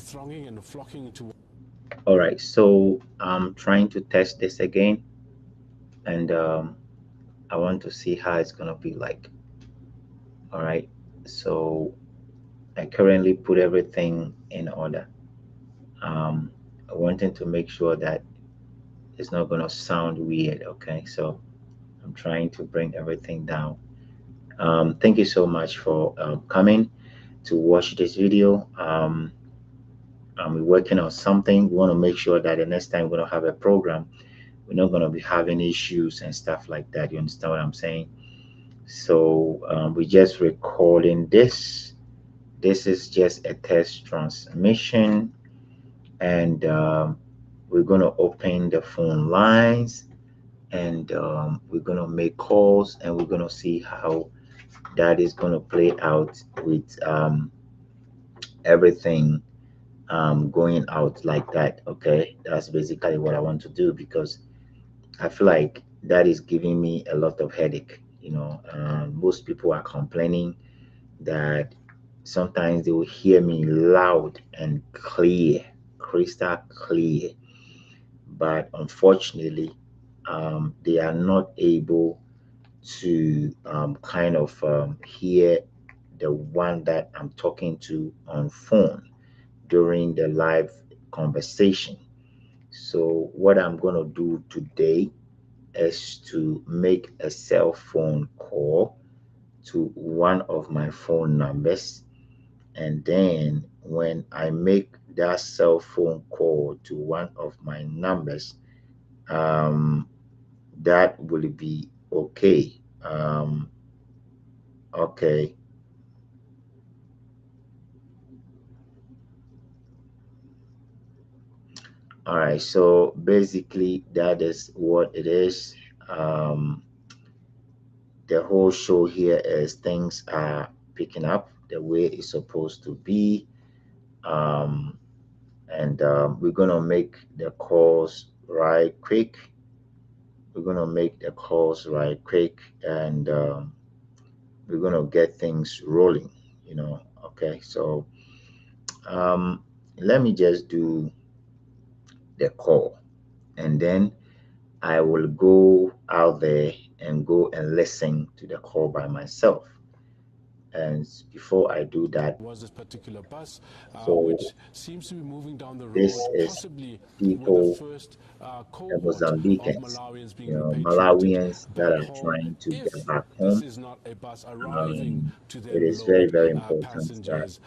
thronging and flocking to. All right, so I'm trying to test this again, and I want to see how it's gonna be like. All right, so I currently put everything in order. Um, I wanted to make sure that it's not gonna sound weird. Okay, so I'm trying to bring everything down. Thank you so much for coming to watch this video. We're working on something. We want to make sure that the next time we're gonna have a program, we're not gonna be having issues and stuff like that. You understand what I'm saying? So we're just recording this. This is just a test transmission, and we're gonna open the phone lines, and we're gonna make calls, and we're gonna see how that is gonna play out with everything going out like that. Okay, that's basically what I want to do because I feel like that is giving me a lot of headache. Most people are complaining that sometimes they will hear me loud and clear, crystal clear, but unfortunately, they are not able to kind of hear the one that I'm talking to on phone during the live conversation. So, what I'm going to do today is to make a cell phone call to one of my phone numbers. And then when I make that cell phone call to one of my numbers, um, that will be okay. Okay. All right. So basically, that is what it is. Um, the whole show here is things are picking up the way it's supposed to be. Um, and we're gonna make the calls right quick. We're gonna make the calls right quick, and we're gonna get things rolling. Okay. So um, let me just do the call, and then I will go out there and go and listen to the call by myself. And before I do that, Was this particular bus, so which seems to be moving down the road, this is possibly with the people, first the cohort of Mozambicans, Malawians being repatriated Malawians that back are home. trying to get If back this home. is not a bus arriving to It them is very, load very important that passengers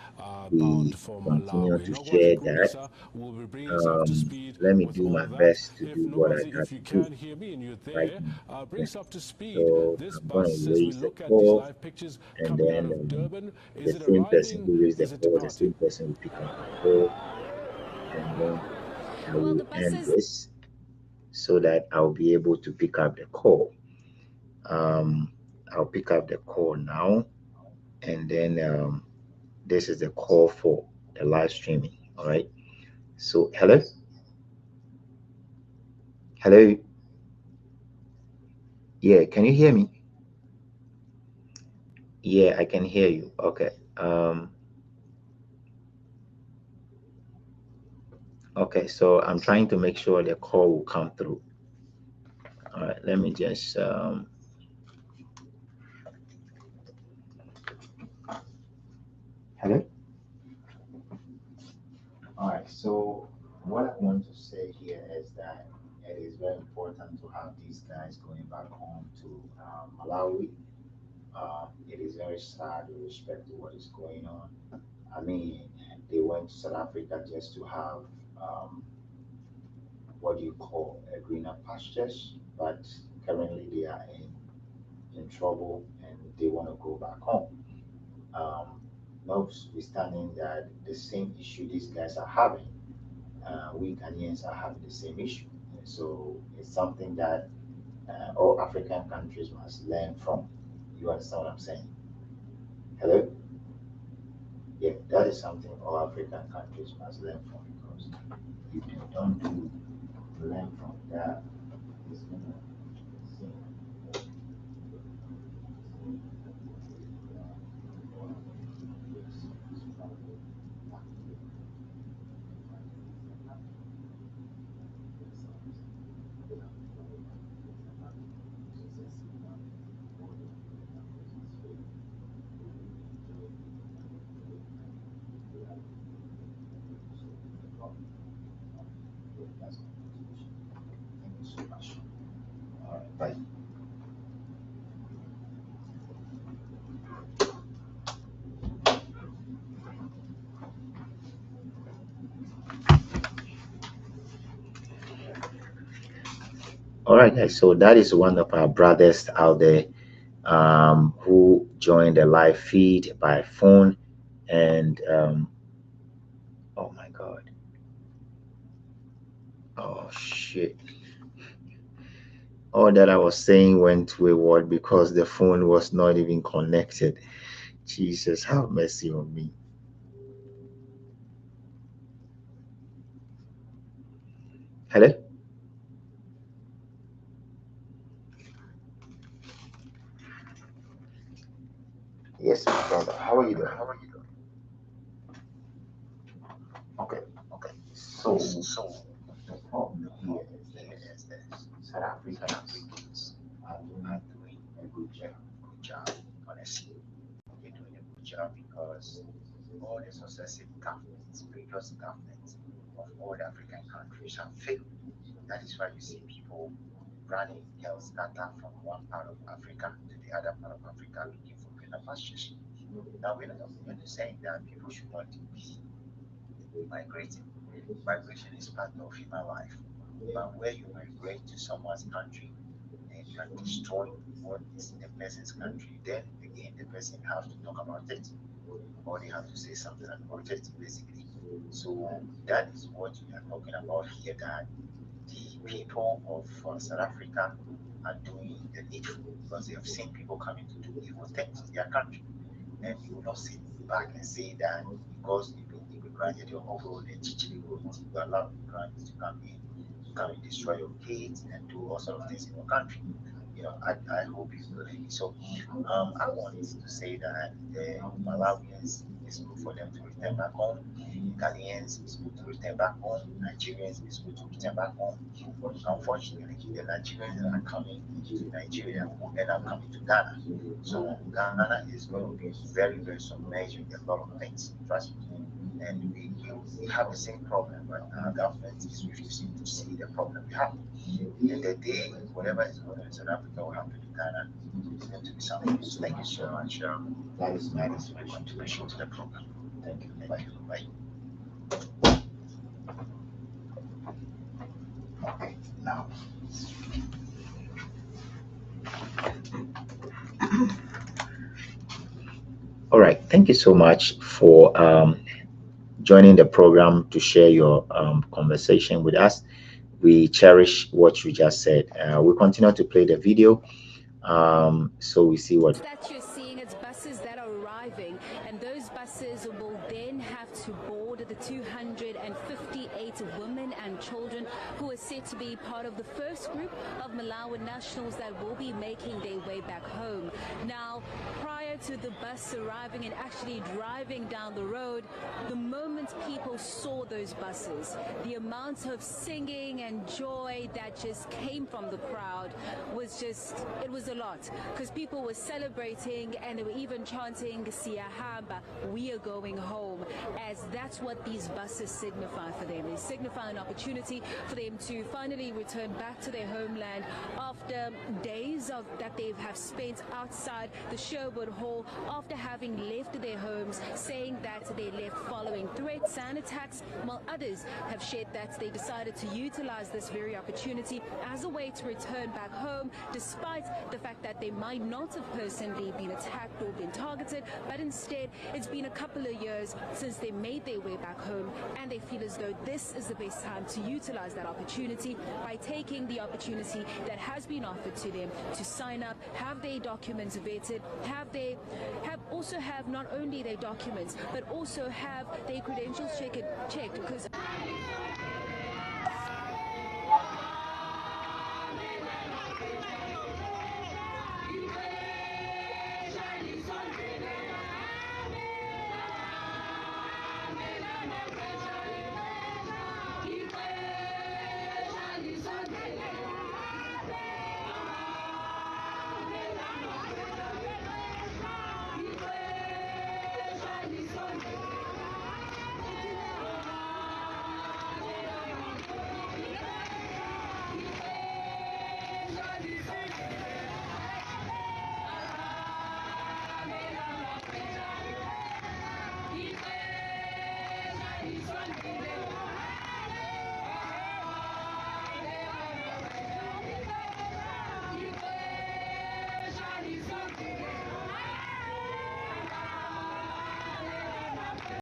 we bound for continue Malawi. to Nogwazi share that. Gumisa will be bringing us up to speed Let me with do my all that. best to If do what I Nogwazi, have if you to do can hear me and you're right there, now. bring Yeah. us up to speed. So This I'm going bus, to as we raise the look at these call, live pictures and coming out then of Durban, the is it same person arriving? who raised the Is it call, the departing? same person will pick up the call, and then I Well, will the bus end is this so that I'll be able to pick up the call. Um, I'll pick up the call now, and then this is the call for the live streaming. All right. So, hello, hello. Yeah, can you hear me? Yeah, I can hear you. Okay. Okay. So I'm trying to make sure the call will come through. All right. Let me just hello. All right. So what I want to say here is that it is very important to have these guys going back home to Malawi. It is very sad with respect to what is going on. I mean, they went to South Africa just to have um, what do you call a greener pastures, but currently they are in trouble and they want to go back home. Um, Notwithstanding that the same issue these guys are having, we Ghanaians are having the same issue. And so it's something that all African countries must learn from. You understand what I'm saying? Hello? Yeah, that is something all African countries must learn from because if they don't learn from that, it's gonna seem Thank you so much. All right, bye. All right, guys. So that is one of our brothers out there who joined the live feed by phone. And oh my God. Oh shit. All that I was saying went wayward because the phone was not even connected. Jesus, have mercy on me. Hello? Yes, my brother. How are you doing? Okay, okay. So the problem here is that South Africans are doing a good job, honestly. They're doing a good job because all the successive governments, previous governments of all the African countries have failed. That is why you see people running hell scatter from one part of Africa to the other part of Africa looking for greener pastures. Now, we're not saying that people should not be migrating. Migration is part of human life. But where you migrate to someone's country and you are destroying what is in the person's country, then again the person has to talk about it or they have to say something about it, basically. So that is what we are talking about here, that the people of South Africa are doing the needful because they have seen people coming to do evil things in their country. And you will not sit back and say that because you've been immigrant, your overall and chichiri you allow immigrants to come and destroy your kids and do all sort of things in your country. I hope you believe me. So I want to say that the Malawians, it's good for them to return back home. Ghanaians, it's good to return back home. Nigerians, it's good to return back home. Unfortunately, the Nigerians that are coming to Nigeria will end up coming to Ghana. So Ghana is going to be very, very submerged in a lot of things. Trust me. And we have the same problem, but our government is refusing to see the problem we have. And the day whatever is going on in South Africa will happen in Ghana, it's going to be something. So thank you so much. That is my contribution to the program. Thank you. Bye. Bye. Okay. Now. All right. Thank you so much for joining the program to share your conversation with us. We cherish what you just said. We continue to play the video so we see what. That you're seeing, it's buses that are arriving, and those buses will then have to board the 258 women and children who are said to be part of the first group of Malawi nationals that will be making their way back home. Now, prior to the bus arriving and actually driving down the road, the moment people saw those buses, the amount of singing and joy that just came from the crowd was just, it was a lot, because people were celebrating and they were even chanting Siyahamba, we are going home, as that's what these buses signify for them. They signify an opportunity for them to finally return back to their homeland after days of that they have spent outside the Sherwood Hall, after having left their homes, saying that they left following threats and attacks, while others have shared that they decided to utilize this very opportunity as a way to return back home, despite the fact that they might not have personally been attacked or been targeted, but instead it's been a couple of years since they made their way back home, and they feel as though this is the best time to utilize that opportunity by taking the opportunity that has been offered to them to sign up, have their documents vetted, have not only their documents but also have their credentials checked, because